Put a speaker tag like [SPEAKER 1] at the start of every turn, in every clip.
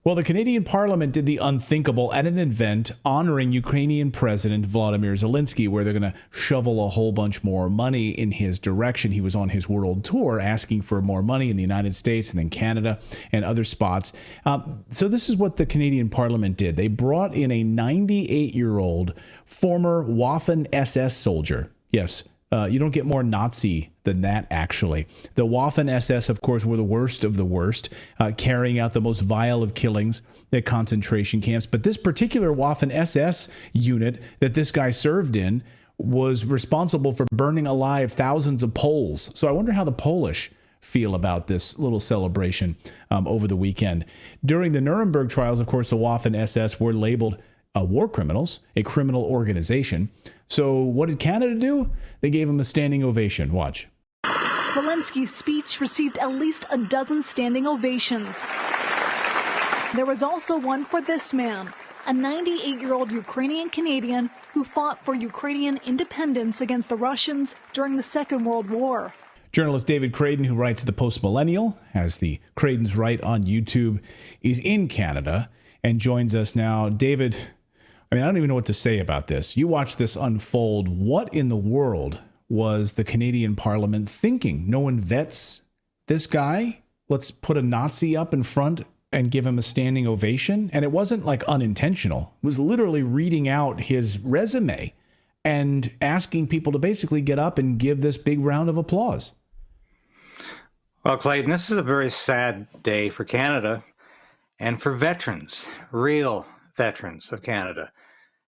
[SPEAKER 1] Well, the Canadian Parliament did the unthinkable at an event honoring Ukrainian President Volodymyr Zelensky, where they're going to shovel a whole bunch more money in his direction. He was on his world tour asking for more money in the United States and then Canada and other spots. So this is what the Canadian Parliament did. They brought in a 98-year-old former Waffen-SS soldier. Yes, you don't get more Nazi than that, actually. The Waffen-SS, of course, were the worst of the worst, carrying out the most vile of killings at concentration camps. But this particular Waffen-SS unit that this guy served in was responsible for burning alive thousands of Poles. So I wonder how the Polish feel about this little celebration over the weekend. During the Nuremberg trials, of course, the Waffen-SS were labeled war criminals, a criminal organization. So what did Canada do? They gave him a standing ovation. Watch.
[SPEAKER 2] Zelensky's speech received at least a dozen standing ovations. There was also one for this man, a 98-year-old Ukrainian Canadian who fought for Ukrainian independence against the Russians during the Second World War.
[SPEAKER 1] Journalist David Krayden, who writes at the Post Millennial, has the Krayden's Right on YouTube, is in Canada and joins us now. David, I don't even know what to say about this. You watched this unfold. What in the world was the Canadian Parliament thinking? No one vets this guy? Let's put a Nazi up in front and give him a standing ovation? And it wasn't like unintentional. It was literally reading out his resume and asking people to basically get up and give this big round of applause.
[SPEAKER 3] Well, Clayton, this is a very sad day for Canada and for veterans, real veterans of Canada.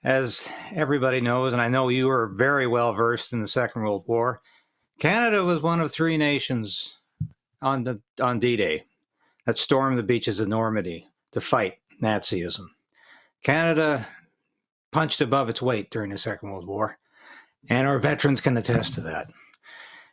[SPEAKER 3] As everybody knows, and I know you are very well versed in the Second World War, Canada was one of three nations on D-Day that stormed the beaches of Normandy to fight Nazism. Canada punched above its weight during the Second World War, and our veterans can attest to that.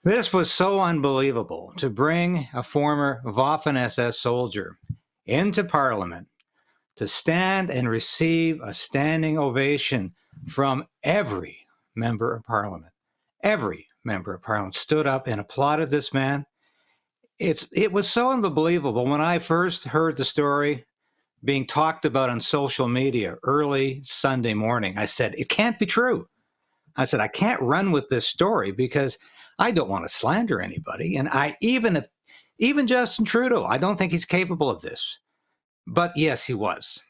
[SPEAKER 3] This was so unbelievable to bring a former Waffen-SS soldier into Parliament to stand and receive a standing ovation from every member of Parliament. Every member of Parliament stood up and applauded this man. It was so unbelievable. When I first heard the story being talked about on social media early Sunday morning, I said, it can't be true. I said, I can't run with this story because I don't want to slander anybody. And even Justin Trudeau, I don't think he's capable of this. But yes, he was.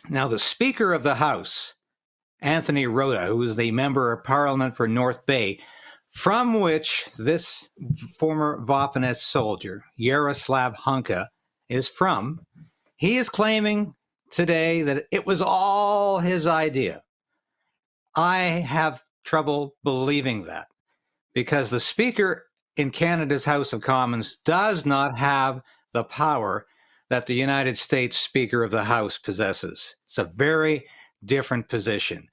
[SPEAKER 3] Now, the Speaker of the House, Anthony Rota, who is the Member of Parliament for North Bay, from which this former Waffen-SS soldier, Yaroslav Hunka, is from, he is claiming today that it was all his idea. I have trouble believing that because the Speaker in Canada's House of Commons does not have the power that the United States Speaker of the House possesses. It's a very different position.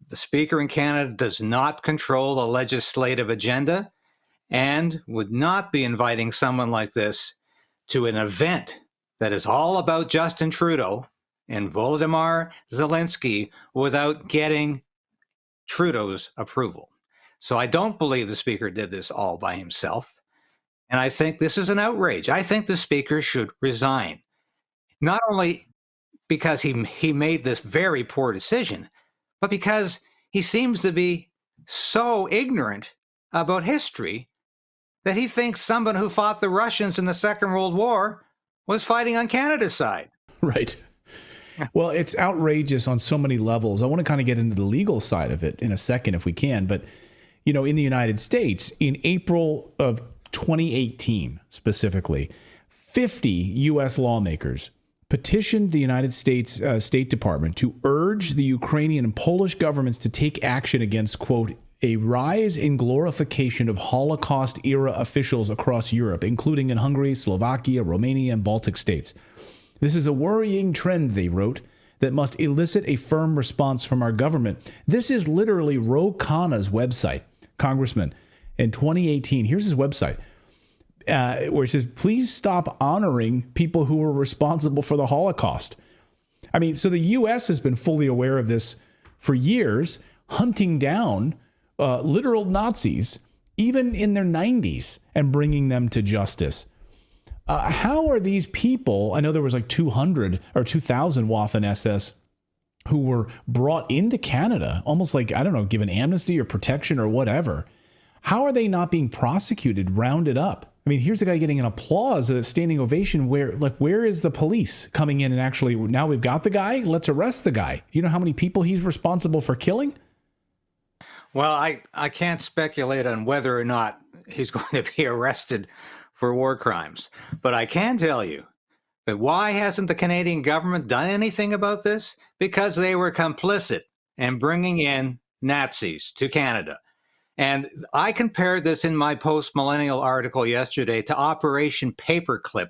[SPEAKER 3] The Speaker in Canada does not control the legislative agenda and would not be inviting someone like this to an event that is all about Justin Trudeau and Volodymyr Zelensky without getting Trudeau's approval. So I don't believe the Speaker did this all by himself. And I think this is an outrage. I think the Speaker should resign, not only because he made this very poor decision, but because he seems to be so ignorant about history that he thinks someone who fought the Russians in the Second World War was fighting on Canada's side.
[SPEAKER 1] Right. Well, it's outrageous on so many levels. I want to kind of get into the legal side of it in a second if we can. But, you know, in the United States, in April of 2018 specifically, 50 U.S. lawmakers petitioned the United States State Department to urge the Ukrainian and Polish governments to take action against, quote, a rise in glorification of Holocaust-era officials across Europe, including in Hungary, Slovakia, Romania, and Baltic states. This is a worrying trend, they wrote, that must elicit a firm response from our government. This is literally Ro Khanna's website, Congressman, in 2018. Here's his website, where it says, please stop honoring people who were responsible for the Holocaust. I mean, so the U.S. has been fully aware of this for years, hunting down literal Nazis, even in their 90s, and bringing them to justice. How are these people? I know there was like 200 or 2,000 Waffen-SS who were brought into Canada, almost like, I don't know, given amnesty or protection or whatever. How are they not being prosecuted, rounded up? I mean, here's a guy getting an applause, a standing ovation. Where is the police coming in and actually, now we've got the guy, let's arrest the guy. You know how many people he's responsible for killing?
[SPEAKER 3] Well, I can't speculate on whether or not he's going to be arrested for war crimes, but I can tell you that why hasn't the Canadian government done anything about this? Because they were complicit in bringing in Nazis to Canada. And I compared this in my post-millennial article yesterday to Operation Paperclip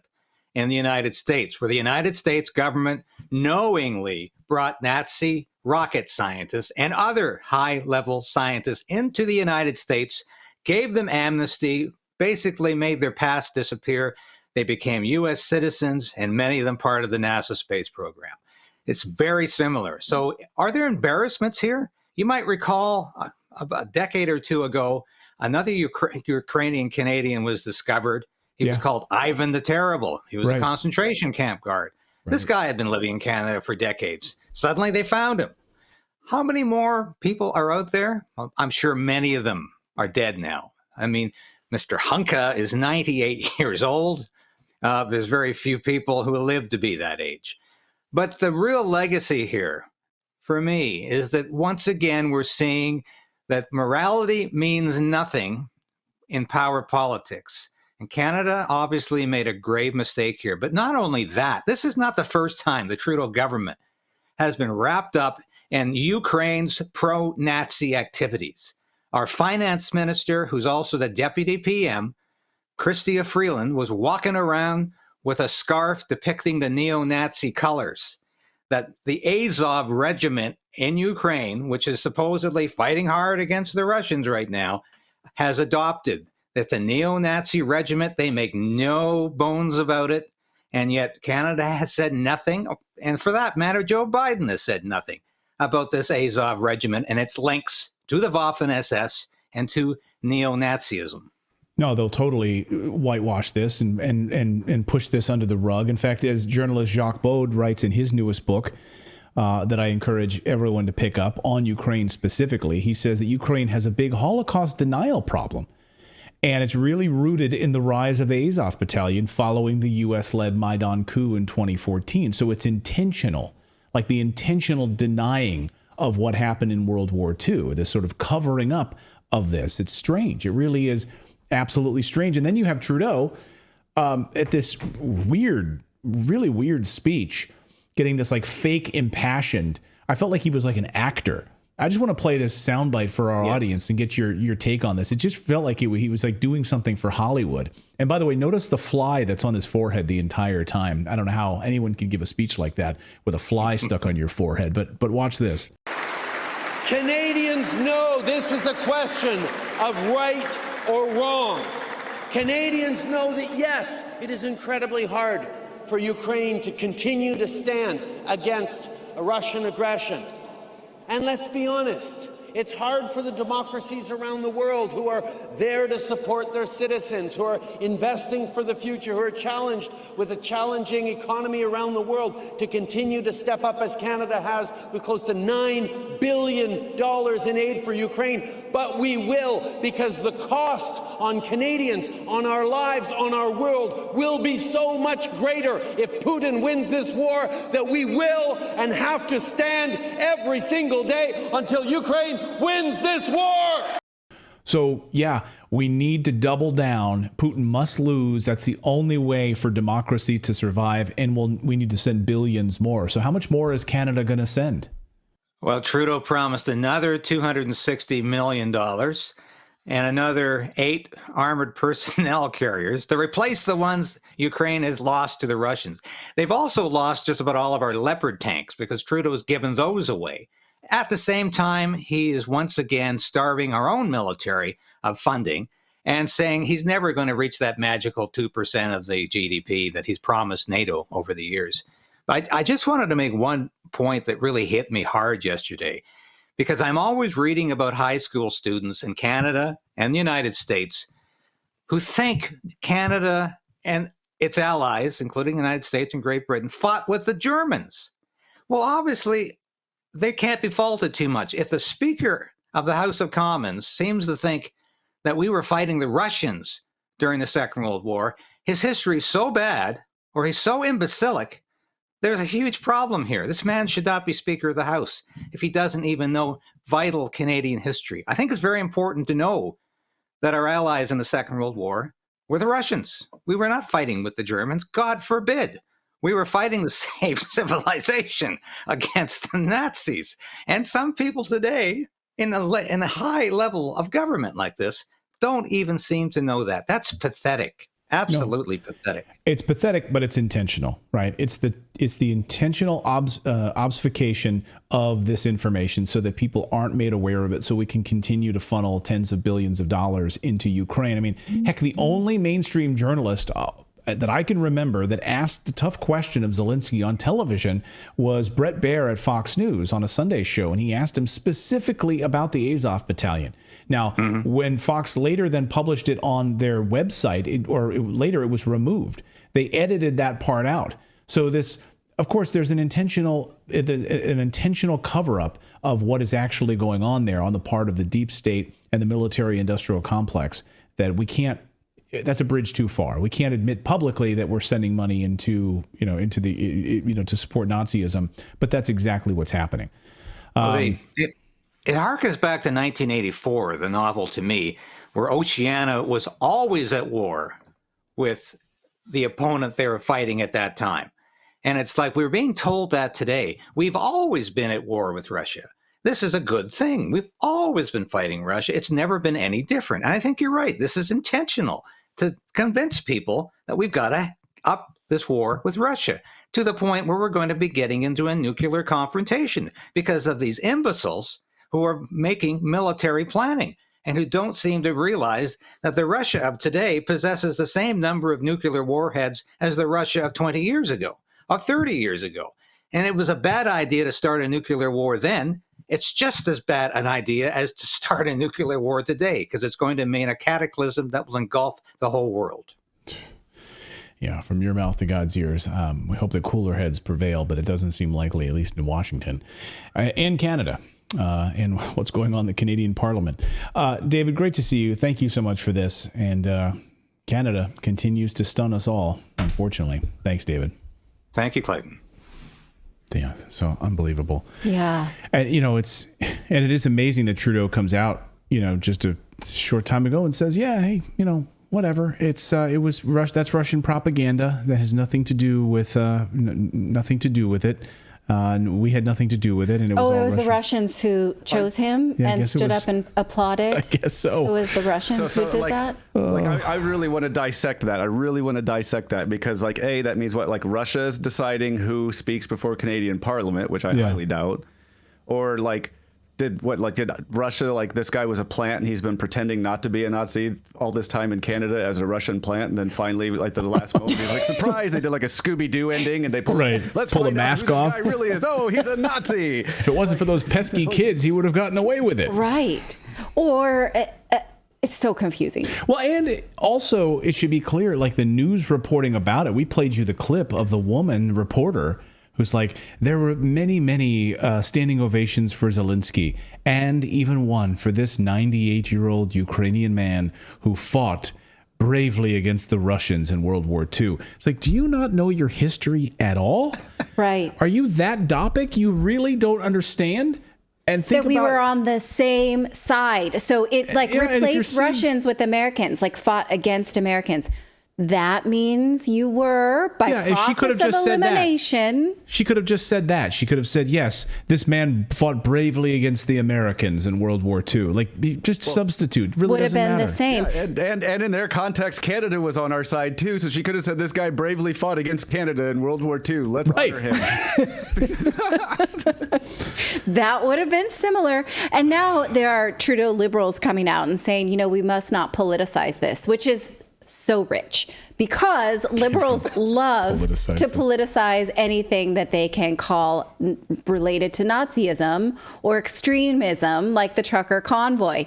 [SPEAKER 3] in the United States, where the United States government knowingly brought Nazi rocket scientists and other high-level scientists into the United States, gave them amnesty, basically made their past disappear. They became U.S. citizens, and many of them part of the NASA space program. It's very similar. So are there embarrassments here? You might recall a decade or two ago, another Ukrainian Canadian was discovered. He was called Ivan the Terrible. He was a concentration camp guard. This guy had been living in Canada for decades. Suddenly they found him. How many more people are out there? Well, I'm sure many of them are dead now. I mean, Mr. Hunka is 98 years old. There's very few people who live to be that age. But the real legacy here, for me, is that once again we're seeing that morality means nothing in power politics. And Canada obviously made a grave mistake here. But not only that, this is not the first time the Trudeau government has been wrapped up in Ukraine's pro-Nazi activities. Our finance minister, who's also the deputy PM, Chrystia Freeland, was walking around with a scarf depicting the neo-Nazi colors that the Azov regiment in Ukraine, which is supposedly fighting hard against the Russians right now, has adopted. It's a neo-Nazi regiment. They make no bones about it. And yet Canada has said nothing. And for that matter, Joe Biden has said nothing about this Azov regiment and its links to the Waffen-SS and to neo-Nazism.
[SPEAKER 1] No, they'll totally whitewash this and push this under the rug. In fact, as journalist Jacques Bode writes in his newest book, that I encourage everyone to pick up on Ukraine specifically, he says that Ukraine has a big Holocaust denial problem. And it's really rooted in the rise of the Azov Battalion following the U.S.-led Maidan coup in 2014. So it's intentional, like the intentional denying of what happened in World War II, this sort of covering up of this. It's strange. It really is absolutely strange. And then you have Trudeau at this weird, really weird speech, getting this like fake impassioned. I felt like he was like an actor. I just want to play this soundbite for our audience and get your take on this. It just felt like he was like doing something for Hollywood. And by the way, notice the fly that's on his forehead the entire time. I don't know how anyone can give a speech like that with a fly stuck on your forehead, but watch this.
[SPEAKER 4] Canadians know this is a question of right or wrong. Canadians know that, yes, it is incredibly hard for Ukraine to continue to stand against Russian aggression. And let's be honest, it's hard for the democracies around the world who are there to support their citizens, who are investing for the future, who are challenged with a challenging economy around the world to continue to step up as Canada has with close to $9 billion in aid for Ukraine. But we will, because the cost on Canadians, on our lives, on our world will be so much greater if Putin wins this war that we will and have to stand every single day until Ukraine wins this war.
[SPEAKER 1] So, yeah, we need to double down. Putin must lose. That's the only way for democracy to survive. And we need to send billions more. So how much more is Canada going to send?
[SPEAKER 3] Well, Trudeau promised another $260 million and another 8 armored personnel carriers to replace the ones Ukraine has lost to the Russians. They've also lost just about all of our Leopard tanks because Trudeau has given those away. At the same time, he is once again starving our own military of funding and saying he's never going to reach that magical 2% of the GDP that he's promised NATO over the years. I just wanted to make one point that really hit me hard yesterday, because I'm always reading about high school students in Canada and the United States who think Canada and its allies, including the United States and Great Britain, fought with the Germans. Well, obviously, they can't be faulted too much. If the Speaker of the House of Commons seems to think that we were fighting the Russians during the Second World War, his history is so bad, or he's so imbecilic, there's a huge problem here. This man should not be Speaker of the House if he doesn't even know vital Canadian history. I think it's very important to know that our allies in the Second World War were the Russians. We were not fighting with the Germans. God forbid. We were fighting to save civilization against the Nazis. And some people today in a high level of government like this don't even seem to know that. That's pathetic. Absolutely pathetic.
[SPEAKER 1] It's pathetic, but it's intentional, right? It's the intentional obfuscation of this information so that people aren't made aware of it, so we can continue to funnel tens of billions of dollars into Ukraine. I mean, heck, the only mainstream journalist that I can remember that asked a tough question of Zelensky on television was Brett Baer at Fox News on a Sunday show, and he asked him specifically about the Azov Battalion. Now, when Fox later then published it on their website, later it was removed. They edited that part out. So this, of course, there's an intentional cover-up of what is actually going on there on the part of the deep state and the military-industrial complex that we can't. That's a bridge too far. We can't admit publicly that we're sending money into to support Nazism, but that's exactly what's happening.
[SPEAKER 3] It harkens back to 1984, the novel to me, where Oceania was always at war with the opponent they were fighting at that time. And it's like we're being told that today. We've always been at war with Russia. This is a good thing. We've always been fighting Russia. It's never been any different. And I think you're right. This is intentional to convince people that we've got to up this war with Russia to the point where we're going to be getting into a nuclear confrontation because of these imbeciles who are making military planning and who don't seem to realize that the Russia of today possesses the same number of nuclear warheads as the Russia of 20 years ago, of 30 years ago. And it was a bad idea to start a nuclear war then. It's just as bad an idea as to start a nuclear war today, because it's going to mean a cataclysm that will engulf the whole world.
[SPEAKER 1] Yeah, from your mouth to God's ears. We hope that cooler heads prevail, but it doesn't seem likely, at least in Washington and Canada, and what's going on in the Canadian Parliament. David, great to see you. Thank you so much for this. And Canada continues to stun us all, unfortunately. Thanks, David.
[SPEAKER 3] Thank you, Clayton.
[SPEAKER 1] Yeah, so unbelievable.
[SPEAKER 2] Yeah.
[SPEAKER 1] And, it is amazing that Trudeau comes out, just a short time ago and says, yeah, hey, whatever. It was that's Russian propaganda. That has nothing to do with it. We had nothing to do with it. And it was all
[SPEAKER 5] the Russians who chose him and stood up and applauded.
[SPEAKER 1] I guess so.
[SPEAKER 5] It was the Russians who did that.
[SPEAKER 6] I really want to dissect that. I really want to dissect that because, that means what? Like Russia is deciding who speaks before Canadian Parliament, which I highly doubt, or did Russia, this guy was a plant and he's been pretending not to be a Nazi all this time in Canada as a Russian plant, and then finally, the last moment, he's like, surprise, they did a Scooby-Doo ending and they pull
[SPEAKER 1] let's pull the mask off.
[SPEAKER 6] This guy really is. Oh, he's a Nazi.
[SPEAKER 1] If it wasn't for those pesky kids, he would have gotten away with it.
[SPEAKER 5] Right. Or it's so confusing.
[SPEAKER 1] Well, and also it should be clear, the news reporting about it, we played you the clip of the woman reporter who's like, there were many, many standing ovations for Zelensky, and even one for this 98-year-old Ukrainian man who fought bravely against the Russians in World War II. It's like, do you not know your history at all?
[SPEAKER 5] Right.
[SPEAKER 1] Are you that dopic? You really don't understand? And think
[SPEAKER 5] that we were on the same side. So it replaced Russians with Americans, fought against Americans. That means you were, by process of elimination.
[SPEAKER 1] She could have just said that. She could have said, yes, this man fought bravely against the Americans in World War II. Substitute. Really
[SPEAKER 5] would have been the same.
[SPEAKER 6] Yeah, and in their context, Canada was on our side, too. So she could have said, this guy bravely fought against Canada in World War II. Let's honor him.
[SPEAKER 5] That would have been similar. And now there are Trudeau liberals coming out and saying, we must not politicize this, which is so rich, because liberals love to politicize anything that they can call related to Nazism or extremism, like the trucker convoy.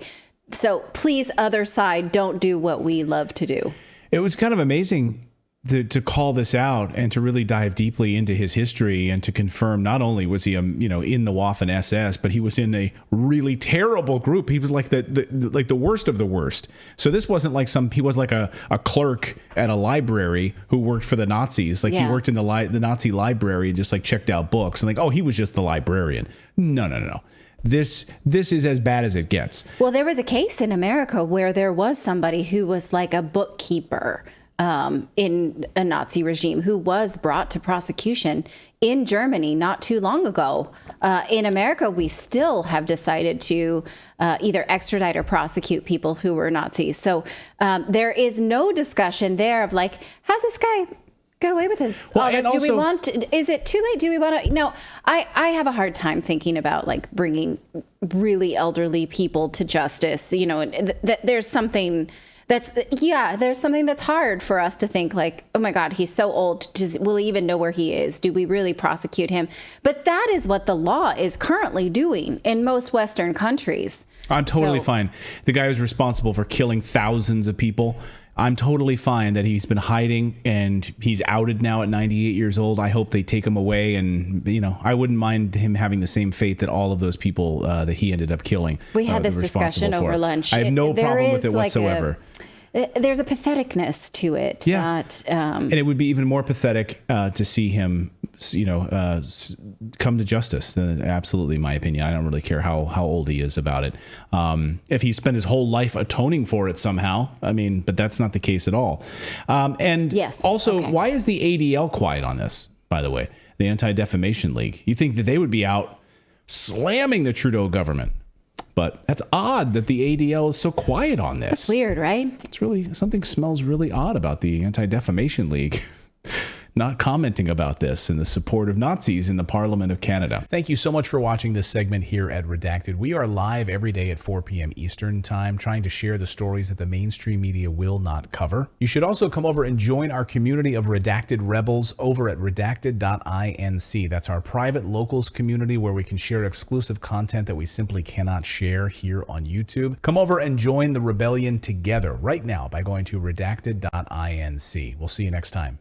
[SPEAKER 5] So please, other side, don't do what we love to do.
[SPEAKER 1] It was kind of amazing. to call this out and to really dive deeply into his history and to confirm not only was he in the Waffen-SS, but he was in a really terrible group. He was like the worst of the worst. So this wasn't like he was like a clerk at a library who worked for the Nazis. Like he worked in the Nazi library and just like checked out books and like, oh, he was just the librarian. No. This is as bad as it gets.
[SPEAKER 5] Well, there was a case in America where there was somebody who was like a bookkeeper in a Nazi regime who was brought to prosecution in Germany not too long ago. In America, we still have decided to either extradite or prosecute people who were Nazis. So there is no discussion there of like, how's this guy get away with his? Is it too late? Do we want to? No, I have a hard time thinking about like bringing really elderly people to justice. There's something that's hard for us to think like, oh my God, he's so old. Will he even know where he is? Do we really prosecute him? But that is what the law is currently doing in most Western countries.
[SPEAKER 1] I'm totally fine. The guy who's responsible for killing thousands of people, I'm totally fine that he's been hiding and he's outed now at 98 years old. I hope they take him away. And, I wouldn't mind him having the same fate that all of those people that he ended up killing.
[SPEAKER 5] We had this discussion over lunch.
[SPEAKER 1] I have no problem with it whatsoever.
[SPEAKER 5] There's a patheticness to it.
[SPEAKER 1] Yeah. And it would be even more pathetic to see him, come to justice. Absolutely, my opinion. I don't really care how old he is about it. If he spent his whole life atoning for it somehow, but that's not the case at all. Why is the ADL quiet on this, by the way? The Anti-Defamation League. You think that they would be out slamming the Trudeau government. But that's odd that the ADL is so quiet on this.
[SPEAKER 5] That's weird, right?
[SPEAKER 1] It's really, something smells really odd about the Anti-Defamation League not commenting about this and the support of Nazis in the Parliament of Canada. Thank you so much for watching this segment here at Redacted. We are live every day at 4 p.m. Eastern Time, trying to share the stories that the mainstream media will not cover. You should also come over and join our community of Redacted Rebels over at redacted.inc. That's our private locals community where we can share exclusive content that we simply cannot share here on YouTube. Come over and join the rebellion together right now by going to redacted.inc. We'll see you next time.